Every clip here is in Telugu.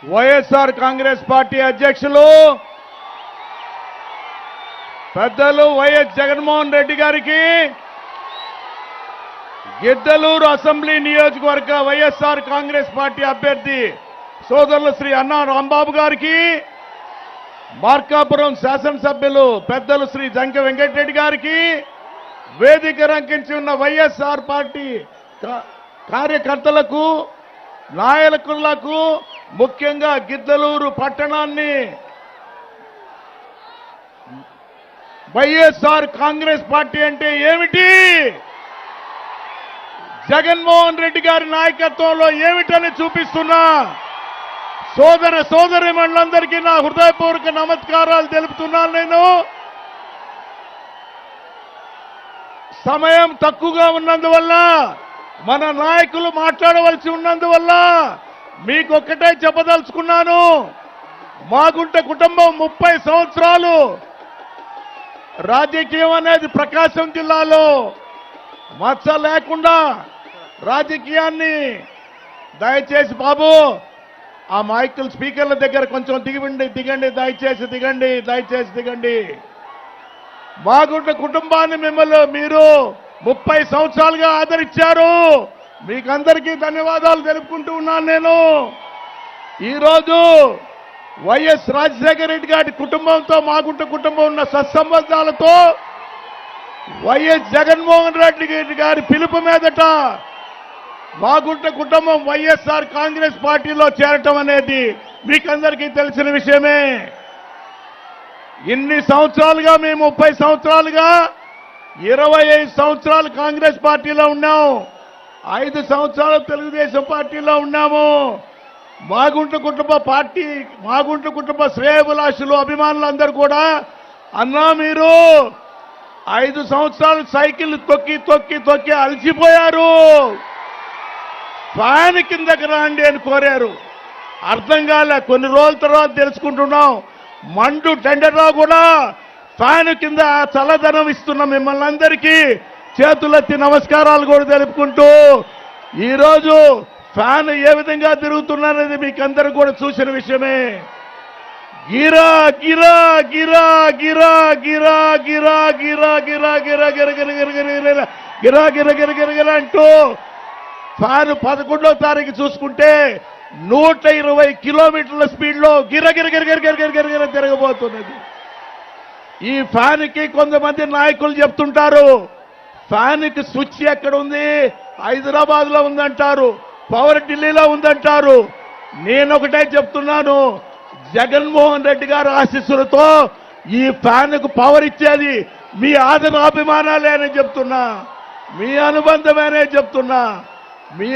వైఎస్ఆర్ కాంగ్రెస్ పార్టీ అధ్యక్షులు పెద్దలు వైఎస్ జగన్మోహన్ రెడ్డి గారికి, గిద్దలూరు అసెంబ్లీ నియోజకవర్గ వైఎస్ఆర్ కాంగ్రెస్ పార్టీ అభ్యర్థి సోదరులు శ్రీ అన్నా రాంబాబు గారికి, మార్కాపురం శాసనసభ్యులు పెద్దలు శ్రీ జంక వెంకటరెడ్డి గారికి, వేదిక రంకించి ఉన్న వైఎస్ఆర్ పార్టీ కార్యకర్తలకు, నాయకులకు, ముఖ్యంగా గిద్దలూరు పట్టణాన్ని వైఎస్ఆర్ కాంగ్రెస్ పార్టీ అంటే ఏమిటి, జగన్మోహన్ రెడ్డి గారి నాయకత్వంలో ఏమిటని చూపిస్తున్నా సోదర సోదరీమణులందరికీ నా హృదయపూర్వక నమస్కారాలు తెలుపుతున్నాను. నేను సమయం తక్కువగా ఉన్నందువల్ల, మన నాయకులు మాట్లాడవలసి ఉన్నందువల్ల మీకు ఒక్కటే చెప్పదలుచుకున్నాను. మాగుంట కుటుంబం 30 సంవత్సరాలు రాజకీయం అనేది ప్రకాశం జిల్లాలో మచ్చ లేకుండా రాజకీయాన్ని, దయచేసి బాబు ఆ మైకులు స్పీకర్ల దగ్గర కొంచెం దిగండి దయచేసి దిగండి. మాగుంట కుటుంబాన్ని మీరు 30 సంవత్సరాలుగా ఆదరించారు. మీకందరికీ ధన్యవాదాలు తెలుపుకుంటూ ఉన్నాను. నేను ఈరోజు వైఎస్ రాజశేఖర రెడ్డి గారి కుటుంబంతో మాగుంట కుటుంబం ఉన్న సత్సంబంధాలతో వైఎస్ జగన్మోహన్ రెడ్డి గారి పిలుపు మీదట మాగుంట కుటుంబం వైఎస్ఆర్ కాంగ్రెస్ పార్టీలో చేరటం అనేది మీకందరికీ తెలిసిన విషయమే. ఇన్ని సంవత్సరాలుగా మేము 30 సంవత్సరాలుగా 25 సంవత్సరాలు కాంగ్రెస్ పార్టీలో ఉన్నాం, 5 సంవత్సరాలు తెలుగుదేశం పార్టీలో ఉన్నాము. మాగుంట కుటుంబ శ్రేయోభిలాషులు, అభిమానులందరూ కూడా అన్నా మీరు 5 సంవత్సరాలు సైకిల్ తొక్కి అలసిపోయారు, ఫ్యాన్ కిందకి రాండి అని కోరారు. అర్థం కాలే, కొన్ని రోజుల తర్వాత తెలుసుకుంటున్నాం. మండు టెండర్రావు కూడా ఫ్యాన్ కింద చల్లదనం ఇస్తున్న మిమ్మల్ని అందరికీ చేతులెత్తి నమస్కారాలు కూడా తెలుపుకుంటూ, ఈరోజు ఫ్యాన్ ఏ విధంగా తిరుగుతున్నారనేది మీకు అందరూ కూడా చూసిన విషయమే. గిరా గిరా గిరా గిరా గిరా గిరా గిరా గిరా గిరా గిర గిర గిర గిర గిరా గిర గిర గిర గిర అంటూ ఫ్యాన్ 11వ తారీఖు చూసుకుంటే 120 కిలోమీటర్ల స్పీడ్లో గిర గిర గిర గిర గిర గిర గిర తిరగబోతున్నది. ఈ ఫ్యాన్కి కొంతమంది నాయకులు చెప్తుంటారు, ఫ్యాన్కి స్విచ్ ఎక్కడ ఉంది, హైదరాబాద్ లో ఉందంటారు, పవర్ ఢిల్లీలో ఉందంటారు. నేను ఒకటే చెప్తున్నాను, జగన్మోహన్ రెడ్డి గారి ఆశీస్సులతో ఈ ఫ్యాన్కు పవర్ ఇచ్చేది మీ ఆదరాభిమానాలే అని చెప్తున్నా, మీ అనుబంధమేనే చెప్తున్నా, మీ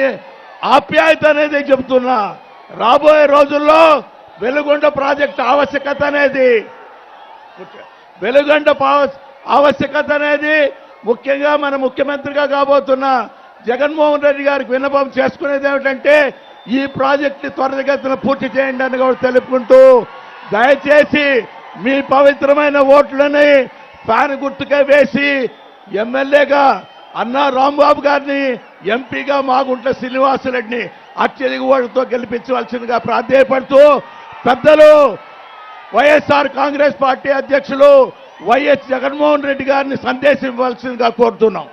ఆప్యాయత అనేది చెప్తున్నా. రాబోయే రోజుల్లో వెలుగొండ ప్రాజెక్టు ఆవశ్యకత అనేది ముఖ్యంగా మన ముఖ్యమంత్రిగా కాబోతున్న జగన్మోహన్ రెడ్డి గారికి విన్నపం చేసుకునేది ఏమిటంటే ఈ ప్రాజెక్టు త్వరితగతిన పూర్తి చేయండి అని కూడా తెలుపుకుంటూ, దయచేసి మీ పవిత్రమైన ఓట్లని ఫ్యాన్ గుర్తుకే వేసి ఎమ్మెల్యేగా అన్నా రాంబాబు గారిని, ఎంపీగా మాగుంట శ్రీనివాసరెడ్డిని అత్యధిక ఓటుతో గెలిపించవలసిందిగా ప్రాధేయపడుతూ, పెద్దలు వైఎస్ఆర్ కాంగ్రెస్ పార్టీ అధ్యక్షులు వైఎస్ జగన్మోహన్ రెడ్డి గారిని సందేశం ఇవ్వాల్సిందిగా కోరుతున్నాం.